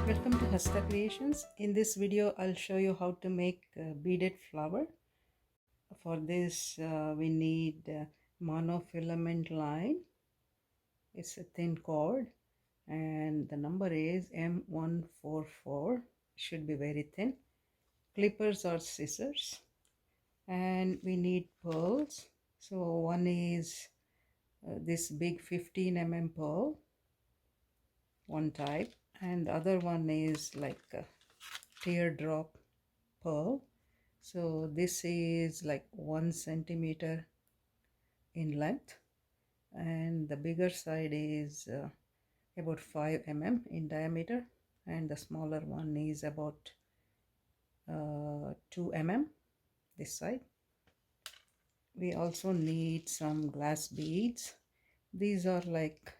Welcome to Hasta Creations. In this video I'll show you how to make a beaded flower. For this we need monofilament line. It's a thin cord and the number is M144. Should be very thin. Clippers or scissors, and we need pearls. So one is this big 15 pearl, one type, and the other one is like a teardrop pearl. So this is like 1 centimeter in length, and the bigger side is about 5 in diameter, and the smaller one is about 2 this side. We also need some glass beads. These are like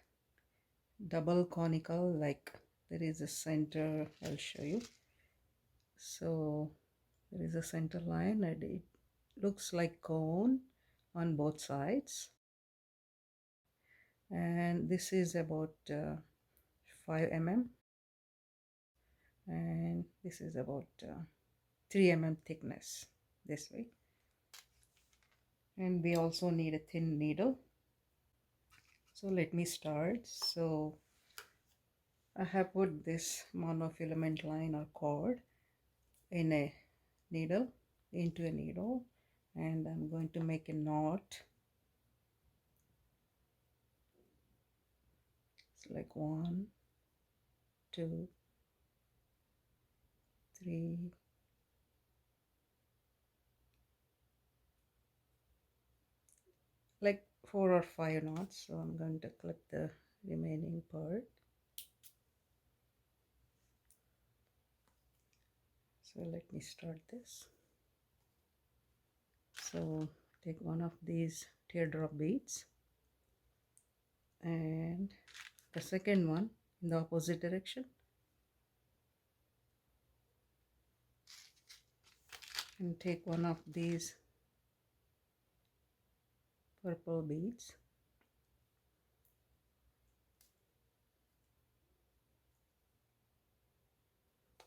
double conical, like there is a center. I'll show you. So there is a center line and it looks like cone on both sides, and this is about 5 and this is about 3 thickness this way. And we also need a thin needle. So let me start. So I have put this monofilament line or cord in a needle, into a needle, and I'm going to make a knot. It's like 1, 2, 3, like 4 or 5 knots. So I'm going to clip the remaining part. So let me start this. So take one of these teardrop beads and the second one in the opposite direction, and take one of these purple beads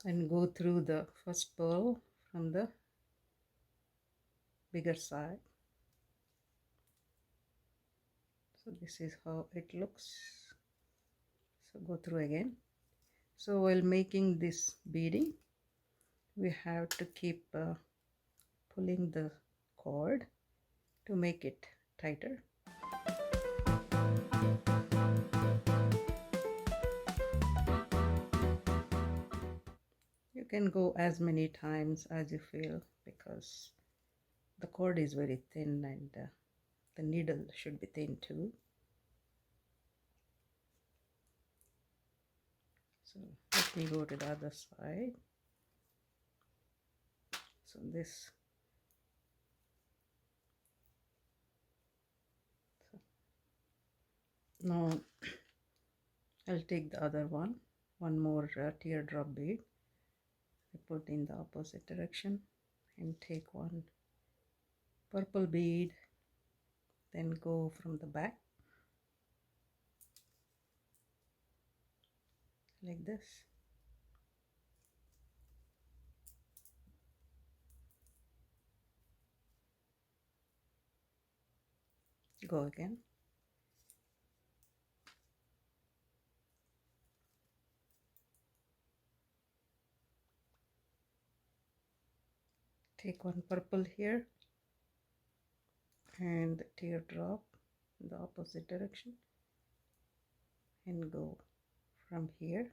and go through the first pearl from the bigger side. So this is how it looks. So go through again. So while making this beading, we have to keep pulling the cord to make it tighter. You can go as many times as you feel, because the cord is very thin and the needle should be thin too. So let me go to the other side. So this, now I'll take the other one more teardrop bead. I put in the opposite direction and take one purple bead, then go from the back like this. Go again. Take one purple here and teardrop in the opposite direction and go from here.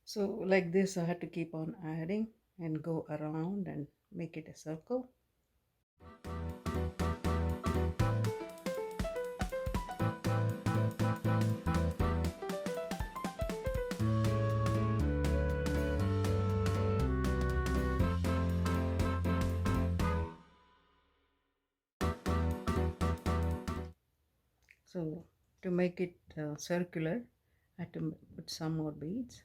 So like this I had to keep on adding and go around and make it a circle. So to make it circular, I had to put some more beads.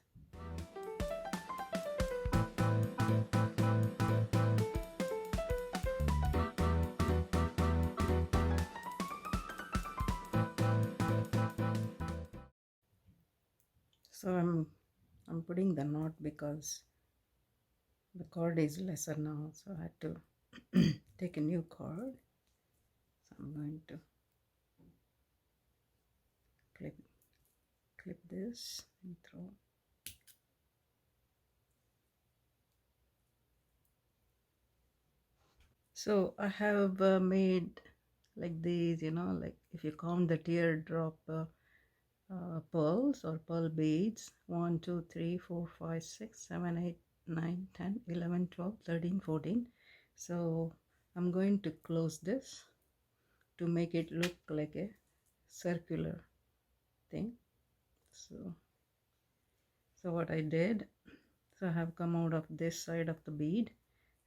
So I'm putting the knot because the cord is lesser now, so I had to take a new cord. So I'm going to clip this and throw. So I have made like these, like if you count the teardrop pearls or pearl beads, 1 2 3 4 5 6 7 8 9 10 11 12 13 14. So I'm going to close this to make it look like a circular thing. So what I did, so I have come out of this side of the bead,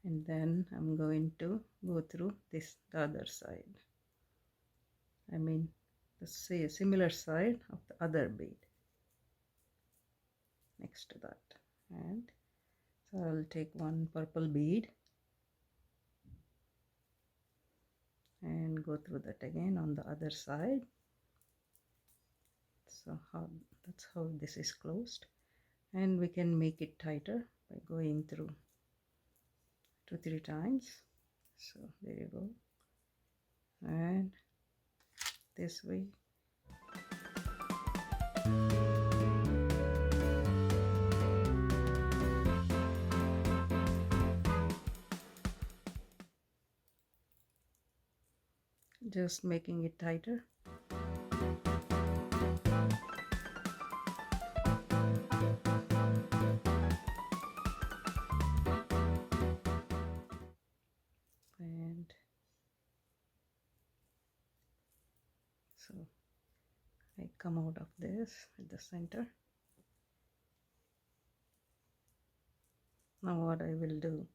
and then I'm going to go through the other side, I mean the similar side of the other bead next to that. And so I'll take one purple bead and go through that again on the other side. So that's how this is closed, and we can make it tighter by going through 2-3 times. So there you go, and this way. Just making it tighter. And so I come out of this at the center. Now what I will do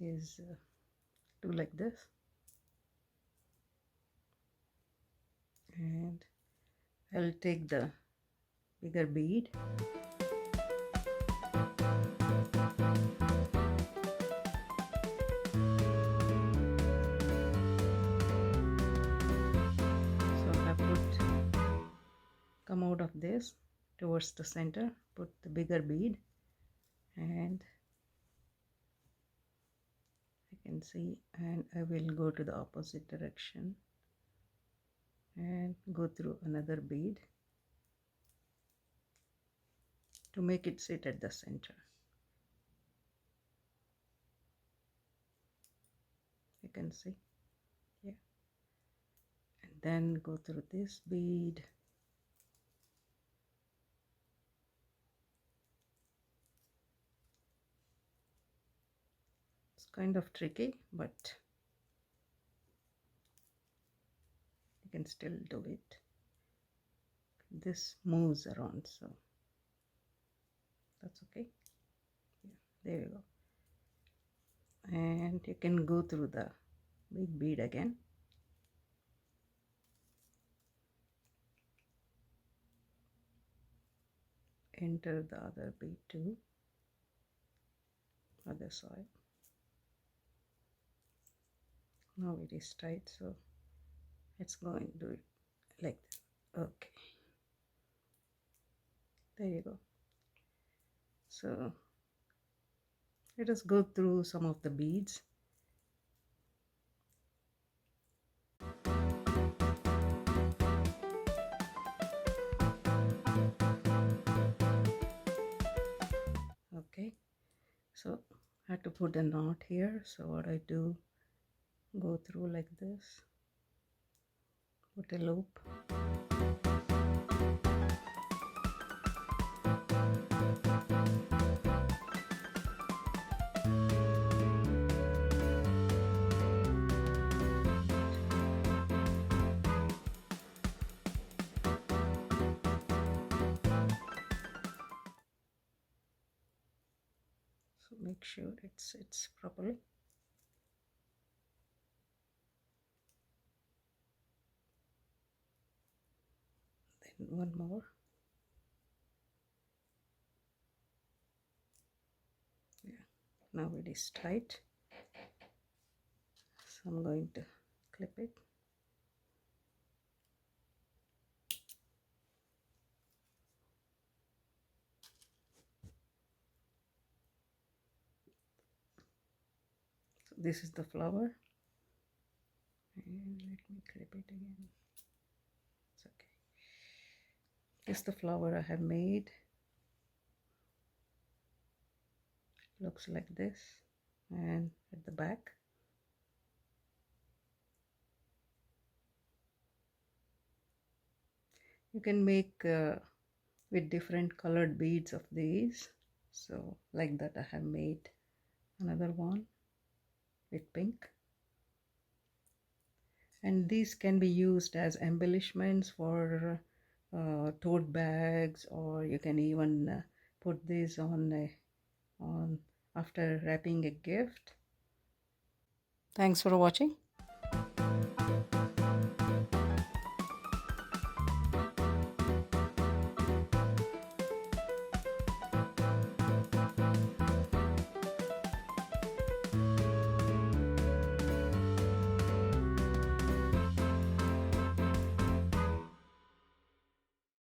is do like this, and I'll take the bigger bead come out of this towards the center, put the bigger bead, and I can see, and I will go to the opposite direction and go through another bead to make it sit at the center. You can see, yeah, and then go through this bead. It's kind of tricky, but you can still do it. This moves around, so that's okay. Yeah, there you go. And you can go through the big bead again. Enter the other bead too, other side. Now it is tight, so let's go and do it like this. Okay, there you go. So let us go through some of the beads. Okay, so I had to put a knot here, so what I do, go through like this, put a loop, so make sure it sits properly. one more. Yeah, now it is tight, so I'm going to clip it. So this is the flower, and let me clip it again. It's okay. This is the flower I have made. Looks like this, and at the back you can make with different colored beads of these. So like that I have made another one with pink, and these can be used as embellishments for tote bags, or you can even put this on after wrapping a gift. Thanks for watching.